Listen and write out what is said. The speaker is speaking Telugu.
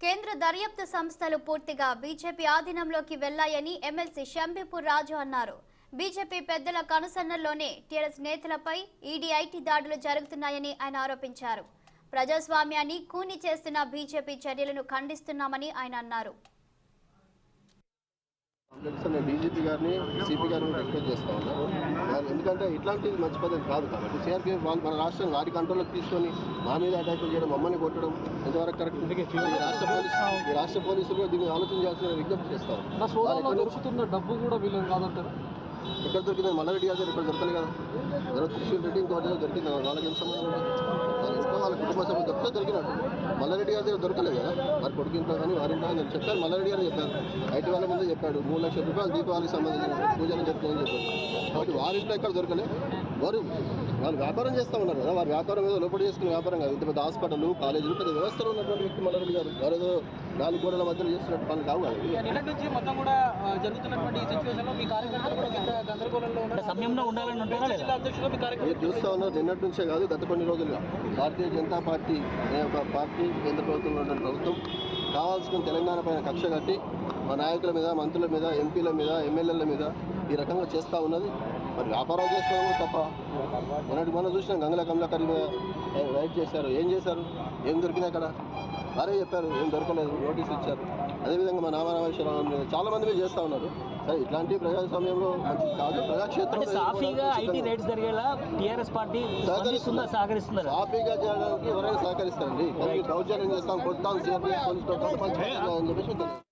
కేంద్ర దర్యాప్తు సంస్థలు పూర్తిగా బీజేపీ ఆధీనంలోకి వెళ్లాయని ఎమ్మెల్సీ షంబీపూర్ రాజు అన్నారు. బీజేపీ పెద్దల కనుసన్నల్లోనే టీఆర్ఎస్ నేతలపై ఈడీ ఐటీ దాడులు జరుగుతున్నాయని ఆయన ఆరోపించారు. ప్రజాస్వామ్యాన్ని కూని చేస్తున్న బీజేపీ చర్యలను ఖండిస్తున్నామని ఆయన అన్నారు. డీజీపీ గారిని సిపి గారిని రిక్వెస్ట్ చేస్తా ఉన్నారు. ఎందుకంటే ఇట్లాంటిది మంచి పద్ధతి కాదు. కాబట్టి సిఆర్పీఎఫ్ వాళ్ళు మన రాష్ట్రం వారి కంట్రోల్లోకి తీసుకొని మా మీద అటాకులు చేయడం, మమ్మల్ని కొట్టడం ఎంతవరకు కరెక్ట్? ఈ రాష్ట్ర పోలీసులు దీన్ని ఆలోచన చేయాల్సిన విజ్ఞప్తి చేస్తారు. డబ్బు కూడా వీళ్ళు కాదంటారు. ఎక్కడ దొరికింది? మల్లారెడ్డి గారు ఇక్కడ దొరకలేదు కదా. త్రిశూల్ రెడ్డి ఇంకో దొరికింది. వాళ్ళకి ఏం సంబంధం వాళ్ళ కుటుంబ సభ్యులు తప్ప దొరికినట్టు. మల్లారెడ్డి గారి దగ్గర దొరకలేదు కదా. వారి కొడుకు ఇంట్లో కానీ వారింట్లో కానీ చెప్పారు. మల్లారెడ్డి గారు చెప్పారు, ఐటీ వాళ్ళ ముందే చెప్పాడు 3 లక్షల రూపాయలు దీపావళికి సంబంధించిన పూజలు జరుగుతుందని చెప్పారు. కాబట్టి వారింట్లో ఎక్కడ దొరకలే. వాళ్ళు వ్యాపారం చేస్తూ ఉన్నారు కదా. వారి వ్యాపారం ఏదో లోపలి చేసుకునే వ్యాపారం కాదు. ఇంత పెద్ద హాస్పిటల్, కాలేజీలు, పెద్ద వ్యవస్థలో ఉన్నటువంటి వ్యక్తి మల్లారెడ్డి గారు. వారేదో 4 గోడల మధ్యలో చేస్తున్నట్టు పనులు కావు కదా. నిన్నటి నుంచి మొత్తం కూడా జరుగుతున్నటువంటి ఈ సిచ్యువేషన్లో మీ కార్యకర్తలు కూడా గందరగోళంలో ఉన్నారు. సమయంలో ఉండాలని మీరు చూస్తూ ఉన్నారు. నిన్నటి నుంచే కాదు, గత కొన్ని రోజులుగా భారతీయ జనతా పార్టీ అనే ఒక పార్టీ కేంద్ర ప్రభుత్వంలో ఉన్న ప్రభుత్వం కావాల్సిన తెలంగాణ పైన కక్ష కట్టి మా నాయకుల మీద, మంత్రుల మీద, ఎంపీల మీద, ఎమ్మెల్యేల మీద ఈ రకంగా చేస్తూ ఉన్నది. మరి వ్యాపారాలు చేసుకోవడం తప్ప. మనం చూసినాం, గంగుల కమలాకర్ మీద రైడ్ చేశారు. ఏం చేశారు? ఏం దొరికినా అక్కడ? వారే చెప్పారు ఏం దొరకలేదు, నోటీస్ ఇచ్చారు. అదేవిధంగా మా నామనామేశ్వరరావు మీద చాలా మంది మీద చేస్తూ ఉన్నారు. సరే, ఇట్లాంటి ప్రజాస్వామ్యంలో మంచి కాదు. ప్రజాక్షేత్రం సాఫీగా ఐటీ రైడ్స్ జరిగేలా టీఆర్ఎస్ పార్టీ సహకరిస్తున్నారు. సాఫీగా చేయడానికి ఎవరైనా సహకరిస్తారండి. కానీ దౌర్జన్యం చేస్తాం, కొడతాం, సీఆర్పీఎఫ్ పోలీసులు అని చెప్పేసి